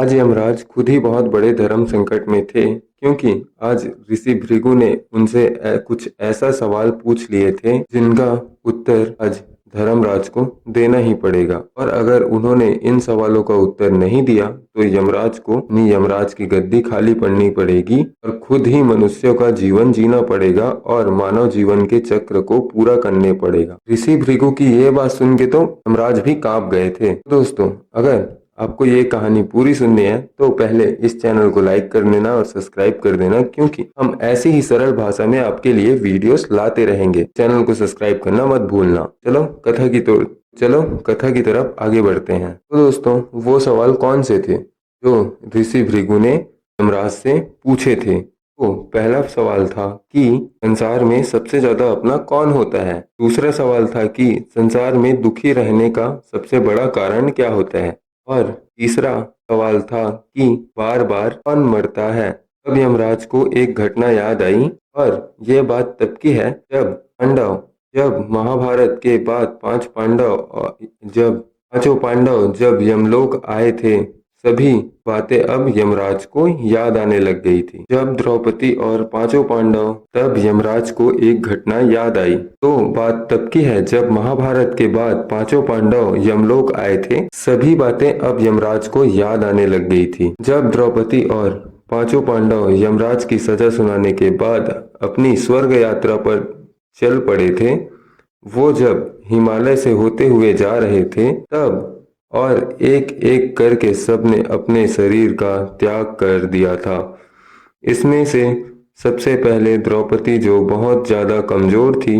आज यमराज खुद ही बहुत बड़े धर्म संकट में थे, क्योंकि आज ऋषि भृगु ने उनसे कुछ ऐसा सवाल पूछ लिए थे जिनका उत्तर आज धर्मराज को देना ही पड़ेगा। और अगर उन्होंने इन सवालों का उत्तर नहीं दिया तो यमराज को अपनी यमराज की गद्दी खाली पड़नी पड़ेगी और खुद ही मनुष्यों का जीवन जीना पड़ेगा और मानव जीवन के चक्र को पूरा करने पड़ेगा। ऋषि भृगु की ये बात सुन के तो यमराज भी कांप गए थे। दोस्तों, अगर आपको ये कहानी पूरी सुननी है तो पहले इस चैनल को लाइक कर देना और सब्सक्राइब कर देना, क्योंकि हम ऐसी ही सरल भाषा में आपके लिए वीडियोस लाते रहेंगे। चैनल को सब्सक्राइब करना मत भूलना। चलो कथा की तरफ आगे बढ़ते हैं। तो दोस्तों, वो सवाल कौन से थे जो ऋषि भृगु ने यमराज से पूछे थे? तो पहला सवाल था कि संसार में सबसे ज्यादा अपना कौन होता है। दूसरा सवाल था कि संसार में दुखी रहने का सबसे बड़ा कारण क्या होता है। और तीसरा सवाल था कि बार बार कौन मरता है। तब यमराज को एक घटना याद आई, और यह बात तब की है जब महाभारत के बाद पांचों पांडव जब यमलोक आए थे, सभी बातें अब यमराज को याद आने लग गई थी। जब द्रौपदी और पांचों पांडव, तब यमराज को एक घटना याद आई। तो बात तब की है जब महाभारत के बाद पांचों पांडव यमलोक आए थे, सभी बातें अब यमराज को याद आने लग गई थी। जब द्रौपदी और पांचों पांडव यमराज की सजा सुनाने के बाद अपनी स्वर्ग यात्रा पर चल पड़े थे, वो जब हिमालय से होते हुए जा रहे थे, तब और एक एक करके सबने अपने शरीर का त्याग कर दिया था। इसमें से सबसे पहले द्रौपदी, जो बहुत ज्यादा कमजोर थी,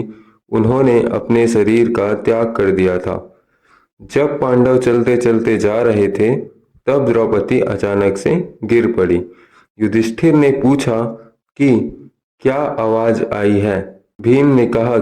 उन्होंने अपने शरीर का त्याग कर दिया था। जब पांडव चलते चलते जा रहे थे, तब द्रौपदी अचानक से गिर पड़ी। युधिष्ठिर ने पूछा कि क्या आवाज आई है। भीम ने कहा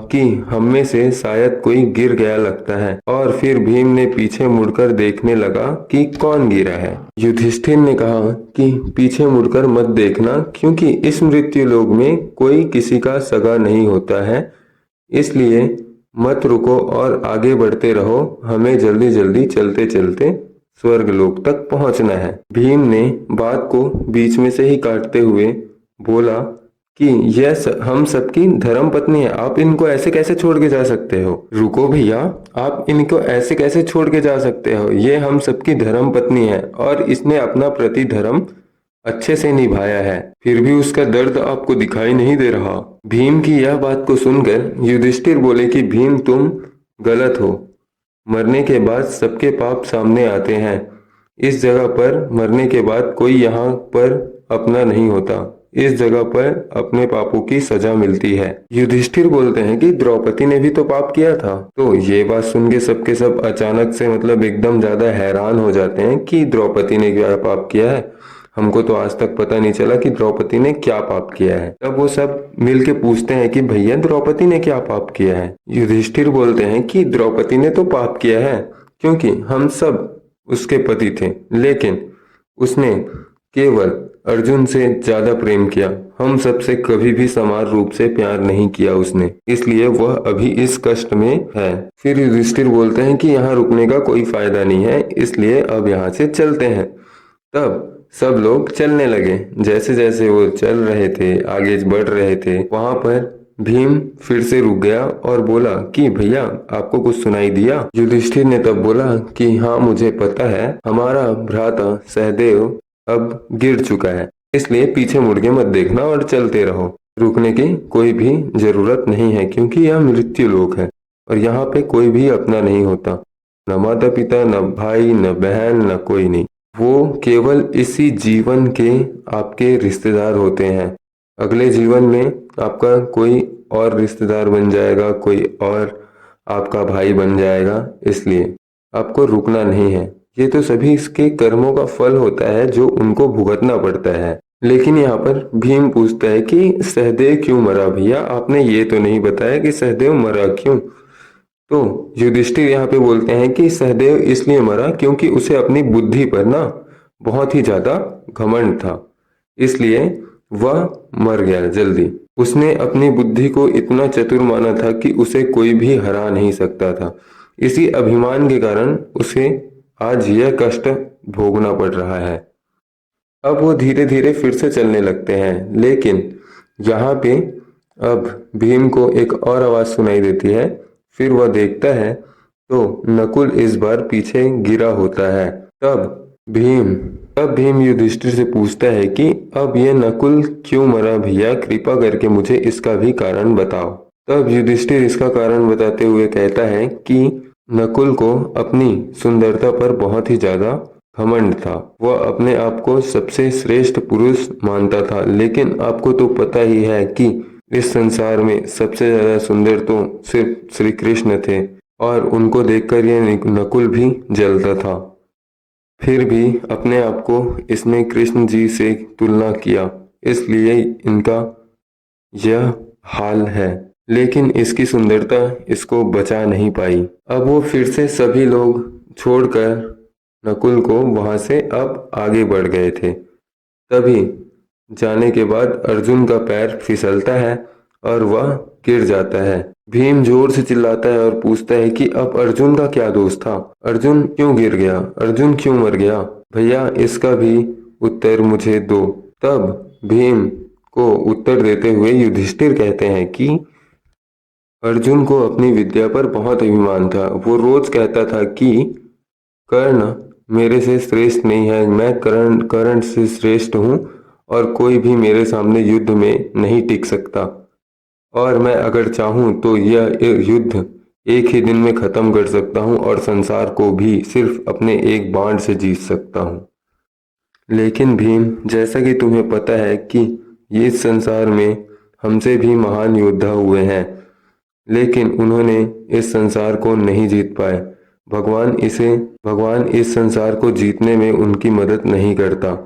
कि हम में से शायद कोई गिर गया लगता है। और फिर भीम ने पीछे मुड़कर देखने लगा कि कौन गिरा है। युधिष्ठिर ने कहा कि पीछे मुड़कर मत देखना, क्योंकि इस मृत्यु लोक में कोई किसी का सगा नहीं होता है, इसलिए मत रुको और आगे बढ़ते रहो। हमें जल्दी जल्दी चलते चलते स्वर्ग लोक तक पहुंचना है। भीम ने बात को बीच में से ही काटते हुए बोला कि यह हम सबकी धर्म पत्नी है, आप इनको ऐसे कैसे छोड़ के जा सकते हो। रुको भैया, आप इनको ऐसे कैसे छोड़ के जा सकते हो। ये हम सबकी धर्म पत्नी है और इसने अपना प्रति धर्म अच्छे से निभाया है, फिर भी उसका दर्द आपको दिखाई नहीं दे रहा। भीम की यह बात को सुनकर युधिष्ठिर बोले कि भीम, तुम गलत हो। मरने के बाद सबके पाप सामने आते हैं। इस जगह पर मरने के बाद कोई यहाँ पर अपना नहीं होता। इस जगह पर अपने पापों की सजा मिलती है। युधिष्ठिर बोलते हैं कि द्रौपदी ने भी तो पाप किया था। तो ये बात सुन के सबके सब अचानक से एकदम ज्यादा हैरान हो जाते हैं कि द्रौपदी ने क्या पाप किया है। हमको तो आज तक पता नहीं चला कि द्रौपदी ने क्या पाप किया है। तब वो सब मिलके पूछते हैं कि भैया, द्रौपदी ने क्या पाप किया है। युधिष्ठिर बोलते हैं कि द्रौपदी ने तो पाप किया है, क्योंकि हम सब उसके पति थे, लेकिन उसने केवल अर्जुन से ज्यादा प्रेम किया। हम सबसे कभी भी समान रूप से प्यार नहीं किया उसने, इसलिए वह अभी इस कष्ट में है। फिर युधिष्ठिर बोलते हैं कि यहाँ रुकने का कोई फायदा नहीं है, इसलिए अब यहाँ से चलते हैं। तब सब लोग चलने लगे। जैसे जैसे वो चल रहे थे, आगे बढ़ रहे थे, वहां पर भीम फिर से रुक गया और बोला कि भैया, आपको कुछ सुनाई दिया। युधिष्ठिर ने तब बोला कि हाँ, मुझे पता है, हमारा भ्राता सहदेव अब गिर चुका है, इसलिए पीछे मुड़ के मत देखना और चलते रहो। रुकने की कोई भी जरूरत नहीं है, क्योंकि यह मृत्यु लोक है और यहाँ पे कोई भी अपना नहीं होता। न माता पिता, न भाई, न बहन, न कोई नहीं। वो केवल इसी जीवन के आपके रिश्तेदार होते हैं। अगले जीवन में आपका कोई और रिश्तेदार बन जाएगा, कोई और आपका भाई बन जाएगा, इसलिए आपको रुकना नहीं है। ये तो सभी इसके कर्मों का फल होता है जो उनको भुगतना पड़ता है। लेकिन यहाँ पर भीम पूछता है कि सहदेव क्यों मरा भैया, आपने ये तो नहीं बताया कि सहदेव मरा क्यों। तो युधिष्ठिर यहाँ पे बोलते हैं कि सहदेव इसलिए मरा क्योंकि उसे अपनी बुद्धि पर ना बहुत ही ज्यादा घमंड था, इसलिए वह मर गया जल्दी। उसने अपनी बुद्धि को इतना चतुर माना था कि उसे कोई भी हरा नहीं सकता था। इसी अभिमान के कारण उसे आज यह कष्ट भोगना पड़ रहा है। अब वो धीरे धीरे फिर से चलने लगते हैं, लेकिन यहाँ पे अब भीम को एक और आवाज सुनाई देती है। फिर वह देखता है तो नकुल इस बार पीछे गिरा होता है। तब भीम तब भीम युधिष्ठिर से पूछता है कि अब ये नकुल क्यों मरा भैया, कृपा करके मुझे इसका भी कारण बताओ। तब युधिष्ठिर इसका कारण बताते हुए कहता है कि नकुल को अपनी सुंदरता पर बहुत ही ज्यादा घमंड था। वह अपने आप को सबसे श्रेष्ठ पुरुष मानता था, लेकिन आपको तो पता ही है कि इस संसार में सबसे ज्यादा सुंदर तो सिर्फ श्री कृष्ण थे, और उनको देखकर यह नकुल भी जलता था। फिर भी अपने आप को इसने कृष्ण जी से तुलना किया, इसलिए इनका यह हाल है। लेकिन इसकी सुंदरता इसको बचा नहीं पाई। अब वो फिर से सभी लोग छोड़कर नकुल को वहां से अब आगे बढ़ गए थे। तभी जाने के बाद अर्जुन का पैर फिसलता है और वह गिर जाता है। भीम जोर से चिल्लाता है और पूछता है कि अब अर्जुन का क्या दोष था, अर्जुन क्यों गिर गया, अर्जुन क्यों मर गया, भैया इसका भी उत्तर मुझे दो। तब भीम को उत्तर देते हुए युधिष्ठिर कहते हैं कि अर्जुन को अपनी विद्या पर बहुत अभिमान था। वो रोज कहता था कि कर्ण मेरे से श्रेष्ठ नहीं है, मैं कर्ण से श्रेष्ठ हूँ और कोई भी मेरे सामने युद्ध में नहीं टिक सकता, और मैं अगर चाहूँ तो यह युद्ध एक ही दिन में खत्म कर सकता हूँ और संसार को भी सिर्फ अपने एक बाण से जीत सकता हूँ। लेकिन भीम, जैसा कि तुम्हें पता है कि ये इस संसार में हमसे भी महान योद्धा हुए हैं, लेकिन उन्होंने इस संसार को नहीं जीत पाए। भगवान इस संसार को जीतने में उनकी मदद नहीं करता।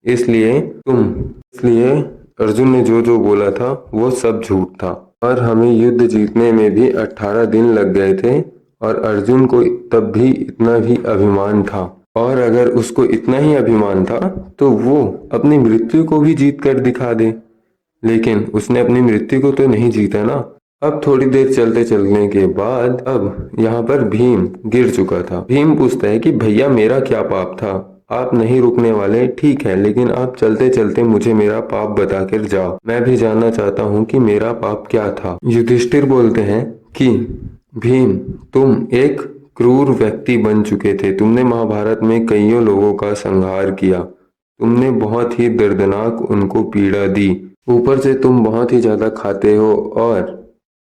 इसलिए अर्जुन ने जो जो बोला था वो सब झूठ था, और हमें युद्ध जीतने में भी 18 दिन लग गए थे, और अर्जुन को तब भी इतना भी अभिमान था। और अगर उसको इतना ही अभिमान था तो वो अपनी मृत्यु को भी जीत कर दिखा दे, लेकिन उसने अपनी मृत्यु को तो नहीं जीता ना। अब थोड़ी देर चलते चलने के बाद अब यहाँ पर भीम गिर चुका था। भीम पूछता है कि भैया मेरा क्या पाप था, आप नहीं रुकने वाले ठीक है, लेकिन आप चलते चलते मुझे मेरा पाप बता कर जाओ, मैं भी जानना चाहता हूँ कि मेरा पाप क्या था। युधिष्ठिर बोलते हैं कि भीम, तुम एक क्रूर व्यक्ति बन चुके थे, तुमने महाभारत में कईयों लोगों का संहार किया, तुमने बहुत ही दर्दनाक उनको पीड़ा दी, ऊपर से तुम बहुत ही ज्यादा खाते हो, और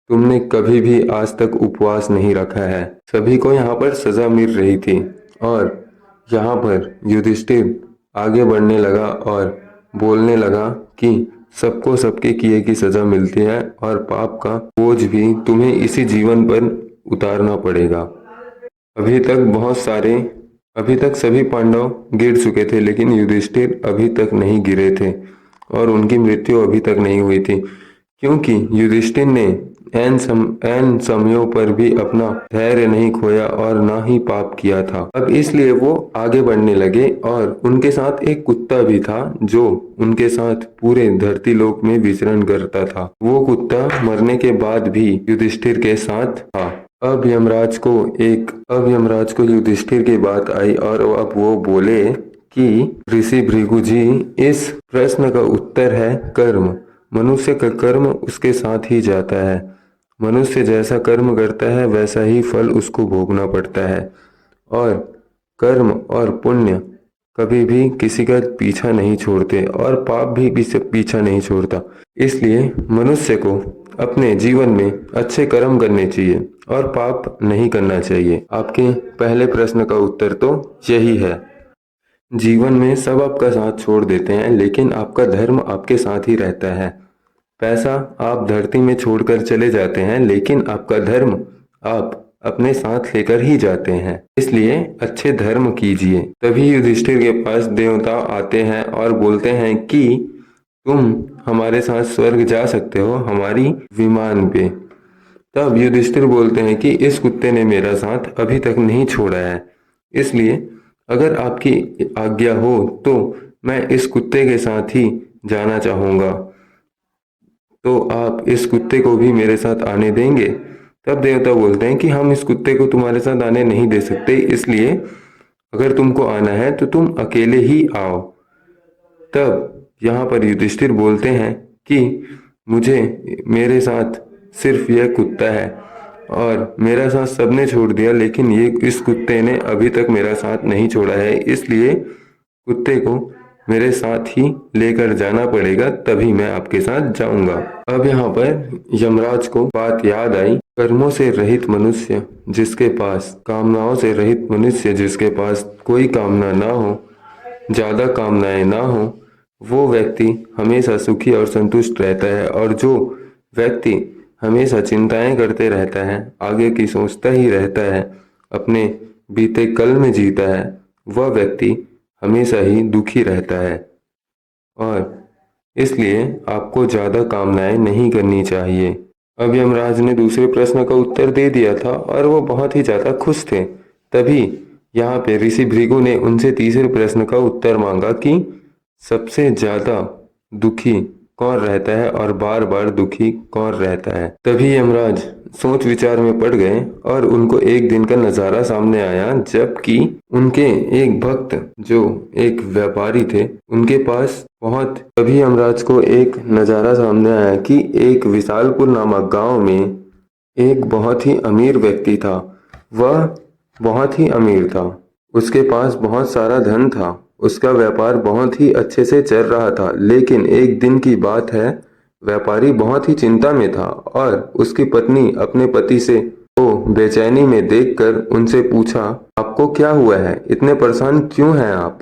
तुमने कभी भी आज तक उपवास नहीं रखा है। सभी को यहाँ पर सजा मिल रही थी, और यहाँ पर युधिष्ठिर आगे बढ़ने लगा और बोलने लगा कि सबको सबके किए की सजा मिलती है, और पाप का बोझ भी तुम्हें इसी जीवन पर उतारना पड़ेगा। अभी तक सभी पांडव गिर चुके थे, लेकिन युधिष्ठिर अभी तक नहीं गिरे थे और उनकी मृत्यु अभी तक नहीं हुई थी, क्योंकि युधिष्ठिर ने ऐन समयों पर भी अपना धैर्य नहीं खोया और ना ही पाप किया था। अब इसलिए वो आगे बढ़ने लगे, और उनके साथ एक कुत्ता भी था जो उनके साथ पूरे धरती लोक में विचरण करता था। वो कुत्ता मरने के बाद भी युधिष्ठिर के साथ था। अब यमराज को युधिष्ठिर की बात आई, और अब वो बोले कि ऋषि भृगु जी, इस प्रश्न का उत्तर है कर्म। मनुष्य का कर्म उसके साथ ही जाता है। मनुष्य जैसा कर्म करता है वैसा ही फल उसको भोगना पड़ता है, और कर्म और पुण्य कभी भी किसी का पीछा नहीं छोड़ते, और पाप भी पीछा नहीं छोड़ता। इसलिए मनुष्य को अपने जीवन में अच्छे कर्म करने चाहिए और पाप नहीं करना चाहिए। आपके पहले प्रश्न का उत्तर तो यही है। जीवन में सब आपका साथ छोड़ देते हैं, लेकिन आपका धर्म आपके साथ ही रहता है। पैसा आप धरती में छोड़कर चले जाते हैं, लेकिन आपका धर्म आप अपने साथ लेकर ही जाते हैं। इसलिए अच्छे धर्म कीजिए। तभी युधिष्ठिर के पास देवता आते हैं और बोलते हैं कि तुम हमारे साथ स्वर्ग जा सकते हो, हमारी विमान पे। तब युधिष्ठिर बोलते हैं कि इस कुत्ते ने मेरा साथ अभी तक नहीं छोड़ा है, इसलिए अगर आपकी आज्ञा हो तो मैं इस कुत्ते के साथ ही जाना चाहूँगा, तो आप इस कुत्ते को भी मेरे साथ आने देंगे? तब देवता बोलते हैं कि हम इस कुत्ते को तुम्हारे साथ आने नहीं दे सकते, इसलिए अगर तुमको आना है तो तुम अकेले ही आओ। तब यहाँ पर युधिष्ठिर बोलते हैं कि मुझे मेरे साथ सिर्फ यह कुत्ता है और मेरा साथ सबने छोड़ दिया, लेकिन ये इस कुत्ते ने अभी तक मेरा साथ नहीं छोड़ा है, इसलिए कुत्ते को मेरे साथ ही लेकर जाना पड़ेगा, तभी मैं आपके साथ जाऊंगा। अब यहाँ पर यमराज को बात याद आई, कर्मों से रहित मनुष्य जिसके पास, कामनाओं से रहित मनुष्य जिसके पास कोई कामना ना हो, ज्यादा कामनाएं ना हो, वो व्यक्ति हमेशा सुखी और संतुष्ट रहता है। और जो व्यक्ति हमेशा चिंताएं करते रहता है, आगे की सोचता ही रहता है, अपने बीते कल में जीता है, वह व्यक्ति हमेशा ही दुखी रहता है। और इसलिए आपको ज्यादा कामनाएं नहीं करनी चाहिए। अब यमराज ने दूसरे प्रश्न का उत्तर दे दिया था और वो बहुत ही ज्यादा खुश थे। तभी यहाँ पे ऋषि भृगु ने उनसे तीसरे प्रश्न का उत्तर मांगा कि सबसे ज्यादा दुखी कौन रहता है और बार बार दुखी कौन रहता है। तभी यमराज सोच विचार में पड़ गए और उनको एक दिन का नजारा सामने आया, जबकि उनके एक भक्त जो एक व्यापारी थे उनके पास बहुत, तभी यमराज को एक नजारा सामने आया कि एक विशालपुर नामक गांव में एक बहुत ही अमीर व्यक्ति था। वह बहुत ही अमीर था, उसके पास बहुत सारा धन था, उसका व्यापार बहुत ही अच्छे से चल रहा था। लेकिन एक दिन की बात है, व्यापारी बहुत ही चिंता में था और उसकी पत्नी अपने पति से वो बेचैनी में देखकर उनसे पूछा, आपको क्या हुआ है, इतने परेशान क्यों हैं आप?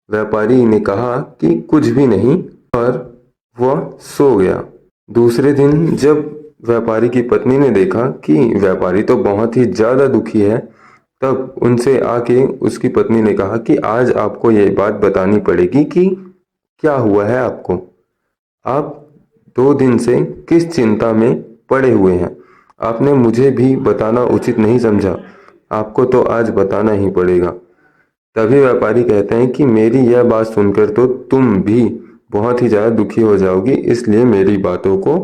व्यापारी ने कहा कि कुछ भी नहीं, और वह सो गया। दूसरे दिन जब व्यापारी की पत्नी ने देखा कि व्यापारी तो बहुत ही ज्यादा दुखी है, तब उनसे आके उसकी पत्नी ने कहा कि आज आपको ये बात बतानी पड़ेगी कि क्या हुआ है आपको। आप 2 दिन से किस चिंता में पड़े हुए हैं, आपने मुझे भी बताना उचित नहीं समझा, आपको तो आज बताना ही पड़ेगा। तभी व्यापारी कहते हैं कि मेरी यह बात सुनकर तो तुम भी बहुत ही ज्यादा दुखी हो जाओगी, इसलिए मेरी बातों को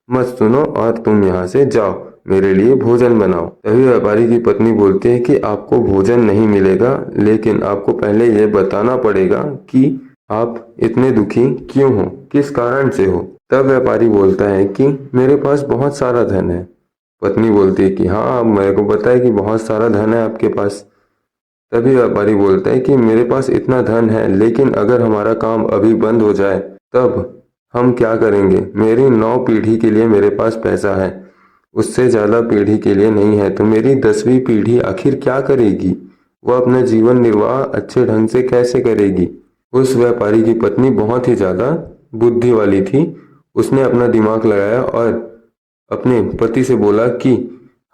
मत सुनो और तुम यहाँ से जाओ, मेरे लिए भोजन बनाओ। तभी व्यापारी की पत्नी बोलती है कि आपको भोजन नहीं मिलेगा, लेकिन आपको पहले ये बताना पड़ेगा कि आप इतने दुखी क्यों हो, किस कारण से हो। तब व्यापारी बोलता है कि मेरे पास बहुत सारा धन है। पत्नी बोलती है कि हाँ, मेरे को पता है कि बहुत सारा धन है आपके पास। तभी व्यापारी बोलता है कि मेरे पास इतना धन है, लेकिन अगर हमारा काम अभी बंद हो जाए तब हम क्या करेंगे? मेरी 9 पीढ़ी के लिए मेरे पास पैसा है, उससे ज्यादा पीढ़ी के लिए नहीं है, तो मेरी 10वीं पीढ़ी आखिर क्या करेगी? वह अपना जीवन निर्वाह अच्छे ढंग से कैसे करेगी? उस व्यापारी की पत्नी बहुत ही ज्यादा बुद्धि वाली थी। उसने अपना दिमाग लगाया और अपने पति से बोला कि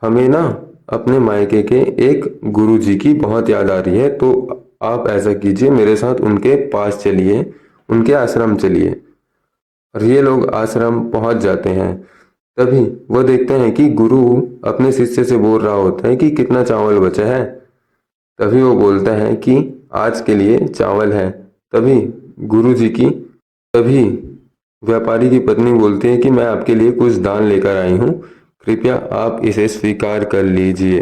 हमें ना अपने मायके के एक गुरुजी की बहुत याद आ रही है, तो आप ऐसा कीजिए, मेरे साथ उनके पास चलिए, उनके आश्रम चलिए। और ये लोग आश्रम पहुंच जाते हैं। तभी वह देखते हैं कि गुरु अपने शिष्य से बोल रहा होता है कि कितना चावल बचा है। तभी वो बोलता है कि आज के लिए चावल है। तभी गुरु जी की, तभी व्यापारी की पत्नी बोलती है कि मैं आपके लिए कुछ दान लेकर आई हूँ, कृपया आप इसे स्वीकार कर लीजिए।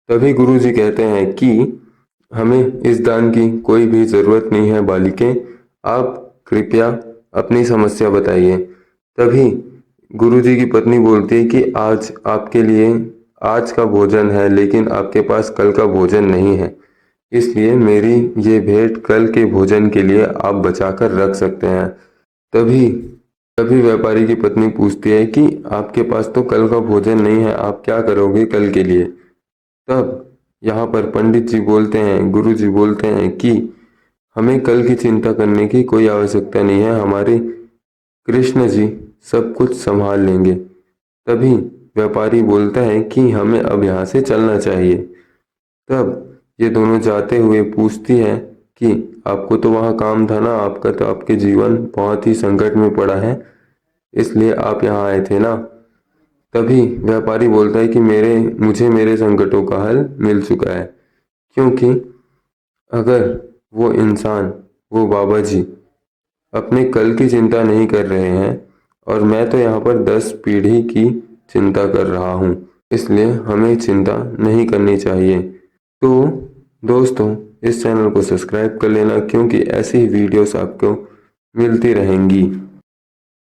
तभी गुरु जी कहते हैं कि हमें इस दान की कोई भी जरूरत नहीं है बालिके, आप कृपया अपनी समस्या बताइए। तभी गुरुजी की पत्नी बोलती है कि आज आपके लिए आज का भोजन है, लेकिन आपके पास कल का भोजन नहीं है, इसलिए मेरी ये भेंट कल के भोजन के लिए आप बचाकर रख सकते हैं। तभी तभी व्यापारी की पत्नी पूछती है कि आपके पास तो कल का भोजन नहीं है, आप क्या करोगे कल के लिए? तब यहाँ पर पंडित जी बोलते हैं, गुरु जी बोलते हैं कि हमें कल की चिंता करने की कोई आवश्यकता नहीं है, हमारे कृष्ण जी सब कुछ संभाल लेंगे। तभी व्यापारी बोलता है कि हमें अब यहाँ से चलना चाहिए। तब ये दोनों जाते हुए पूछती है कि आपको तो वहाँ काम था ना, आपका तो, आपके जीवन बहुत ही संकट में पड़ा है, इसलिए आप यहाँ आए थे ना। तभी व्यापारी बोलता है कि मुझे मेरे संकटों का हल मिल चुका है, क्योंकि अगर वो इंसान, वो बाबा जी अपने कल की चिंता नहीं कर रहे हैं और मैं तो यहाँ पर 10 पीढ़ी की चिंता कर रहा हूँ, इसलिए हमें चिंता नहीं करनी चाहिए। तो दोस्तों, इस चैनल को सब्सक्राइब कर लेना, क्योंकि ऐसी ही वीडियोस आपको मिलती रहेंगी।